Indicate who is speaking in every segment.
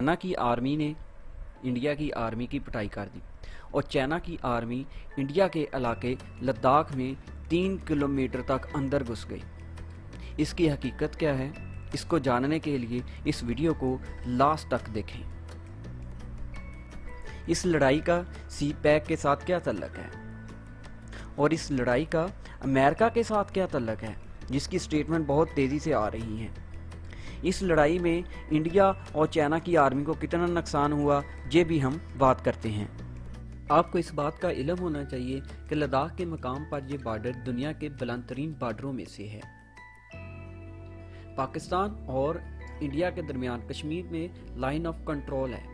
Speaker 1: China की army ने India की आर्मी की पिटाई कर दी और चाइना की आर्मी इंडिया के इलाके लद्दाख में 3 किलोमीटर तक अंदर घुस गई। इसकी हकीकत क्या है, इसको जानने के लिए इस वीडियो को लास्ट तक देखें। इस लड़ाई का सी पैक के साथ क्या तल्लक है और इस लड़ाई का अमेरिका के साथ क्या तल्लक है, जिसकी स्टेटमेंट बहुत तेज़ी से आ रही हैं। इस लड़ाई में इंडिया और चाइना की आर्मी को कितना नुकसान हुआ, ये भी हम बात करते हैं। आपको इस बात का इल्म होना चाहिए कि लद्दाख के मकाम पर यह बॉर्डर दुनिया के बुलंद तरीन बॉर्डरों में से है। पाकिस्तान और इंडिया के दरमियान कश्मीर में लाइन ऑफ कंट्रोल है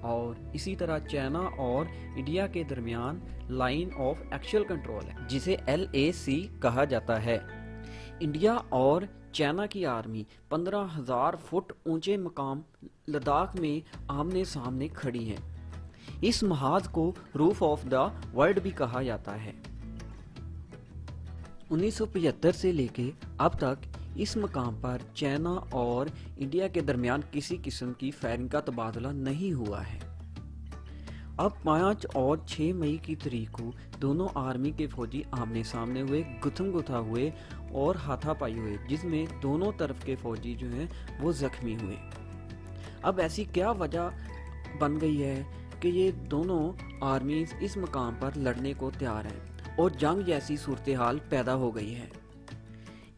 Speaker 1: और इसी तरह चाइना और इंडिया के दरमियान लाइन ऑफ एक्चुअल कंट्रोल है, जिसे LAC कहा जाता है। इंडिया और चाइना की आर्मी 15,000 फुट ऊंचे मकाम लद्दाख में आमने सामने खड़ी है। इस महाज को रूफ ऑफ द वर्ल्ड भी कहा जाता है। 1975 से लेके अब तक इस मकाम पर चाइना और इंडिया के दरमियान किसी किस्म की फायरिंग का तबादला नहीं हुआ है। अब 5 और 6 मई की तारीख को दोनों आर्मी के फौजी आमने सामने हुए, गुथम गुथा हुए और हाथापाई हुए, जिसमें दोनों तरफ के फौजी जो हैं वो जख्मी हुए। अब ऐसी क्या वजह बन गई है कि ये दोनों आर्मीज इस मकाम पर लड़ने को तैयार हैं और जंग जैसी सूरत हाल पैदा हो गई है।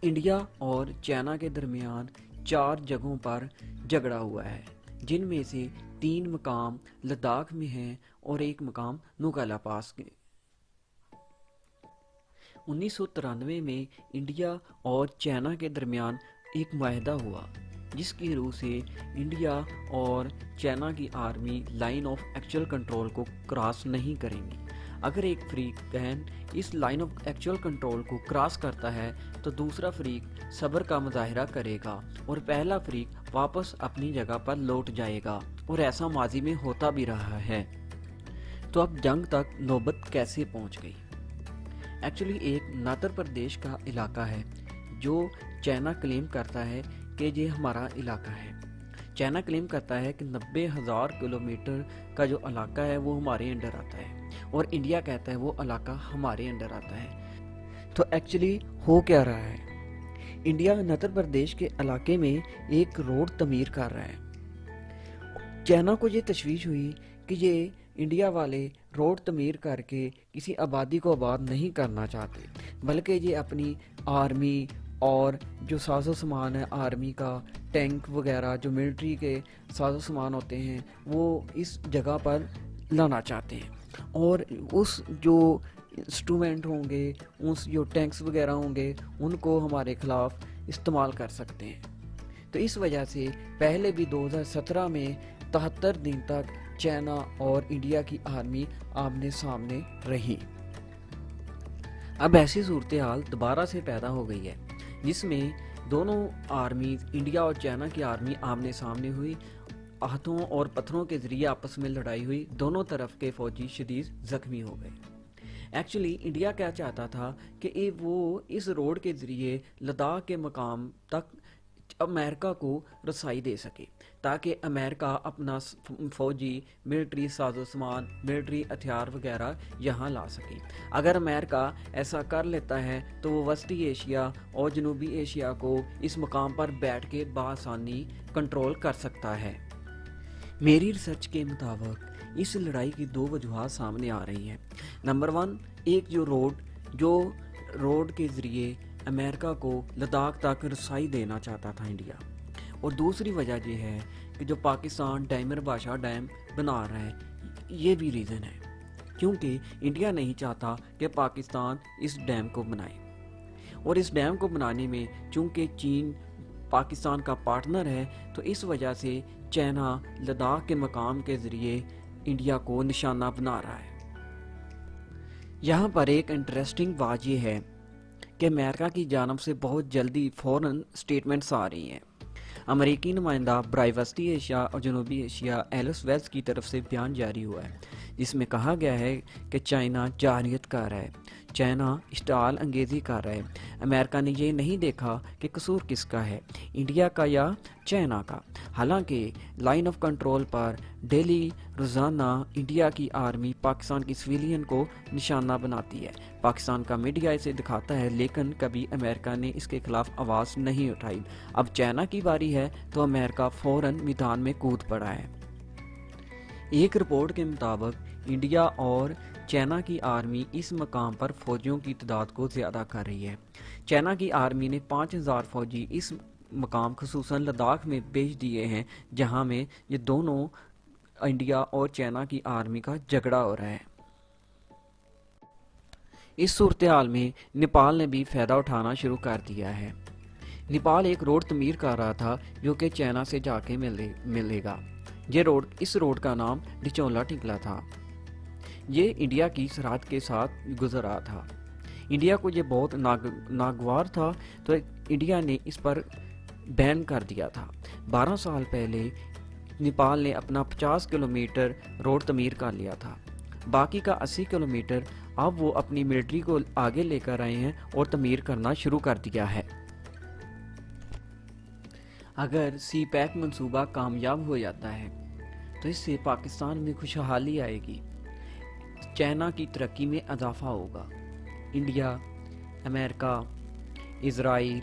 Speaker 1: इंडिया और चाइना के दरमियान 4 जगहों पर झगड़ा हुआ है, जिनमें से 3 मकाम लद्दाख में हैं और 1 मकाम नौगाला पास के। 1993 में इंडिया और चाइना के दरमियान एक मुआहदा हुआ, जिसकी रूह से इंडिया और चाइना की army line of actual control को क्रॉस नहीं करेंगी। अगर एक फरीक बहन इस लाइन ऑफ एक्चुअल कंट्रोल को क्रॉस करता है तो दूसरा फरीक सब्र का मुजाहिरा करेगा और पहला फरीक वापस अपनी जगह पर लौट जाएगा, और ऐसा माजी में होता भी रहा है। तो अब जंग तक नौबत कैसे पहुंच गई? एक्चुअली एक नातर प्रदेश का इलाका है जो चाइना क्लेम करता है कि ये हमारा इलाका है। चाइना क्लेम करता है कि 90,000 किलोमीटर का जो इलाका है वो हमारे अंडर आता है, और इंडिया कहता है वो इलाका हमारे अंडर आता है। तो एक्चुअली हो क्या रहा है? इंडिया नतर प्रदेश के इलाके में एक रोड तमीर कर रहा है। चाइना को ये तशवीश हुई कि ये इंडिया वाले रोड तमीर करके किसी आबादी को आबाद नहीं करना चाहते, बल्कि ये अपनी आर्मी और जो साजो सामान है आर्मी का, टैंक वगैरह जो मिलिट्री के साजो सामान होते हैं, वो इस जगह पर लाना चाहते हैं, और उस जो इंस्ट्रूमेंट होंगे, उस जो टैंक्स वगैरह होंगे, उनको हमारे खिलाफ इस्तेमाल कर सकते हैं। तो इस वजह से पहले भी 2017 में 73 दिन तक चाइना और इंडिया की आर्मी आमने सामने रही। अब ऐसी सूरत हाल दोबारा से पैदा हो गई है, जिसमें दोनों आर्मी, इंडिया और चाइना की आर्मी आमने सामने हुई, हाथों और पत्थरों के जरिए आपस में लड़ाई हुई, दोनों तरफ के फौजी शदीद जख्मी हो गए। एक्चुअली इंडिया क्या चाहता था कि वो इस रोड के जरिए लद्दाख के मकाम तक अमेरिका को रसाई दे सके, ताकि अमेरिका अपना फौजी मिलिट्री साजो सामान, मिलिट्री हथियार वगैरह यहाँ ला सके। अगर अमेरिका ऐसा कर लेता है तो वो वस्ती एशिया और जनूबी एशिया को इस मकाम पर बैठ के बआसानी कंट्रोल कर सकता है। मेरी रिसर्च के मुताबिक इस लड़ाई की 2 वजूहात सामने आ रही हैं। नंबर 1, एक जो रोड के ज़रिए अमेरिका को लद्दाख तक रसाई देना चाहता था इंडिया, और दूसरी वजह ये है कि जो पाकिस्तान डायमर बादशाह डैम बना रहा है, ये भी रीज़न है, क्योंकि इंडिया नहीं चाहता कि पाकिस्तान इस डैम को बनाए, और इस डैम को बनाने में चूँकि चीन पाकिस्तान का पार्टनर है, तो इस वजह से चाइना लद्दाख के मकाम के ज़रिए इंडिया को निशाना बना रहा है। यहाँ पर एक इंटरेस्टिंग बात यह है कि अमेरिका की जानब से बहुत जल्दी फ़ौरन स्टेटमेंट्स आ रही हैं। अमेरिकी नुमाइंदा बराए वस्ती एशिया और जनूबी एशिया एलिस वेल्स की तरफ से बयान जारी हुआ है, जिसमें कहा गया है कि चाइना जारहियत कर रहा है। चाइना स्टाल अंगेजी कर रहा है। अमेरिका ने ये नहीं देखा कि कसूर किसका है, इंडिया का या चाइना का। हालांकि लाइन ऑफ कंट्रोल पर डेली रोज़ाना इंडिया की आर्मी पाकिस्तान की सिविलियन को निशाना बनाती है। पाकिस्तान का मीडिया इसे दिखाता है, लेकिन कभी अमेरिका ने इसके खिलाफ आवाज़ नहीं उठाई। अब चाइना की बारी है तो अमेरिका फ़ौरन मैदान में कूद पड़ा है। एक रिपोर्ट के मुताबिक इंडिया और चाइना की आर्मी इस मकाम पर फौजियों की तादाद को ज़्यादा कर रही है। चाइना की आर्मी ने 5000 फौजी इस मकाम खसूसन लद्दाख में भेज दिए हैं, जहां में ये दोनों इंडिया और चाइना की आर्मी का झगड़ा हो रहा है। इस सूरत हाल में नेपाल ने भी फ़ायदा उठाना शुरू कर दिया है। नेपाल एक रोड तमीर कर रहा था जो कि चाइना से जाके मिलेगा। इस रोड का नाम डिचोला टिकला था। ये इंडिया की सरहद के साथ गुजर रहा था। इंडिया को ये बहुत नागवार था, तो इंडिया ने इस पर बैन कर दिया था। 12 साल पहले नेपाल ने अपना 50 किलोमीटर रोड तमीर कर लिया था। बाकी का 80 किलोमीटर अब वो अपनी मिलिट्री को आगे लेकर आए हैं और तमीर करना शुरू कर दिया है। अगर सी पैक मंसूबा कामयाब हो जाता है तो इससे पाकिस्तान में खुशहाली आएगी, चाइना की तरक्की में इजाफा होगा। इंडिया, अमेरिका, इजराइल,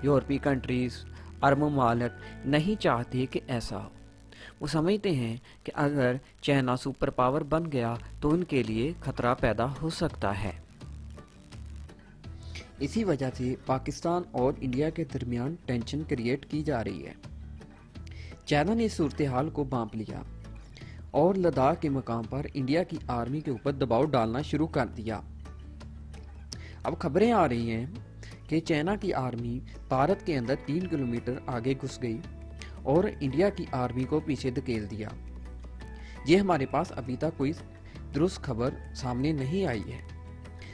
Speaker 1: यूरोपीय कंट्रीज़, अरब ममालिक नहीं चाहते कि ऐसा हो। वो समझते हैं कि अगर चाइना सुपर पावर बन गया तो उनके लिए खतरा पैदा हो सकता है। इसी वजह से पाकिस्तान और इंडिया के दरमियान टेंशन क्रिएट की जा रही है। चाइना ने सूरत हाल को भांप लिया और लद्दाख के मकाम पर इंडिया की आर्मी के ऊपर दबाव डालना शुरू कर दिया। अब खबरें आ रही हैं कि चाइना की आर्मी भारत के अंदर 3 किलोमीटर आगे घुस गई और इंडिया की आर्मी को पीछे धकेल दिया। ये हमारे पास अभी तक कोई दुरुस्त खबर सामने नहीं आई है।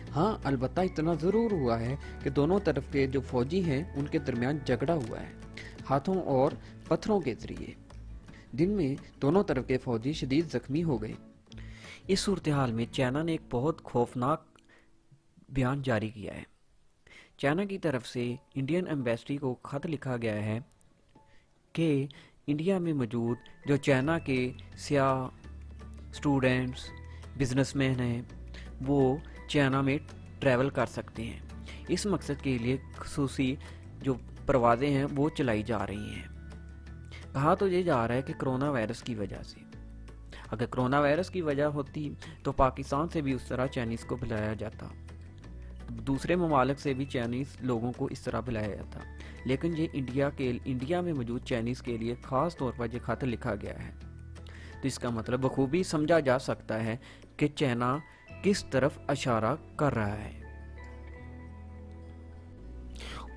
Speaker 1: हाँ, अलबत्ता इतना ज़रूर हुआ है कि दोनों तरफ के जो फौजी हैं उनके दरमियान झगड़ा हुआ है, हाथों और पत्थरों के जरिए। दिन में दोनों तरफ के फौजी शदीद जख्मी हो गए। इस सूरत हाल में चाइना ने एक बहुत खौफनाक बयान जारी किया है। चाइना की तरफ से इंडियन एम्बेसी को खत लिखा गया है कि इंडिया में मौजूद जो चाइना के सियाह, स्टूडेंट्स, बिजनेसमैन हैं, वो चाइना में ट्रैवल कर सकते हैं। इस मकसद के लिए खसूसी जो परवाज़ें हैं वो चलाई जा रही हैं। कहा तो ये जा रहा है कि कोरोना वायरस की वजह से। अगर कोरोना वायरस की वजह होती तो पाकिस्तान से भी उस तरह चाइनीज़ को बुलाया जाता, दूसरे ममालिक से भी चाइनीज़ लोगों को इस तरह बुलाया जाता। लेकिन ये इंडिया में मौजूद चाइनीज़ के लिए ख़ास तौर पर ये खत लिखा गया है। तो इसका मतलब बखूबी समझा जा सकता है कि चाइना किस तरफ इशारा कर रहा है।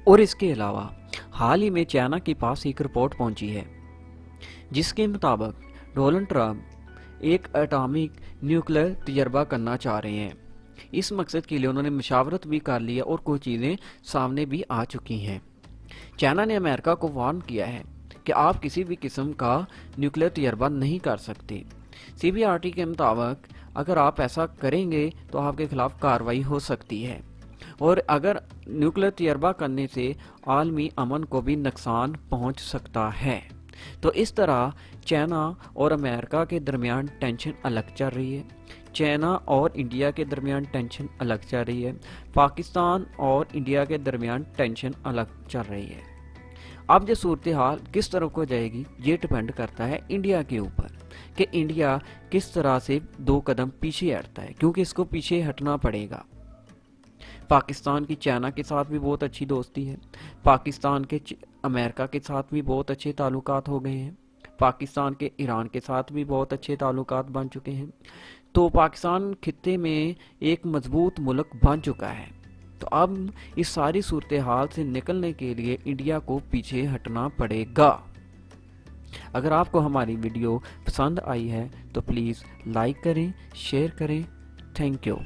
Speaker 1: और इसके अलावा हाल ही में चाइना के पास एक रिपोर्ट पहुंची है जिसके मुताबिक डोनाल्ड ट्रंप एक एटॉमिक न्यूक्लियर तजर्बा करना चाह रहे हैं। इस मकसद के लिए उन्होंने मशावरत भी कर लिया और कुछ चीज़ें सामने भी आ चुकी हैं। चाइना ने अमेरिका को वार्न किया है कि आप किसी भी किस्म का न्यूक्लियर तजर्बा नहीं कर सकते। CBRT के मुताबिक अगर आप ऐसा करेंगे तो आपके खिलाफ कार्रवाई हो सकती है, और अगर न्यूक्लियर तजर्बा करने से आलमी अमन को भी नुकसान पहुंच सकता है। तो इस तरह चाइना और अमेरिका के दरमियान टेंशन अलग चल रही है, चाइना और इंडिया के दरमियान टेंशन अलग चल रही है, पाकिस्तान और इंडिया के दरमियान टेंशन अलग चल रही है। अब ये सूरत हाल किस तरह को जाएगी ये डिपेंड करता है इंडिया के ऊपर कि इंडिया किस तरह से 2 कदम पीछे हटता है, क्योंकि इसको पीछे हटना पड़ेगा। पाकिस्तान की चाइना के साथ भी बहुत अच्छी दोस्ती है, पाकिस्तान के अमेरिका के साथ भी बहुत अच्छे ताल्लुकात हो गए हैं, पाकिस्तान के ईरान के साथ भी बहुत अच्छे ताल्लुकात बन चुके हैं। तो पाकिस्तान खित्ते में एक मजबूत मुल्क बन चुका है। तो अब इस सारी सूरत हाल से निकलने के लिए इंडिया को पीछे हटना पड़ेगा। अगर आपको हमारी वीडियो पसंद आई है तो प्लीज़ लाइक करें, शेयर करें। Thank you.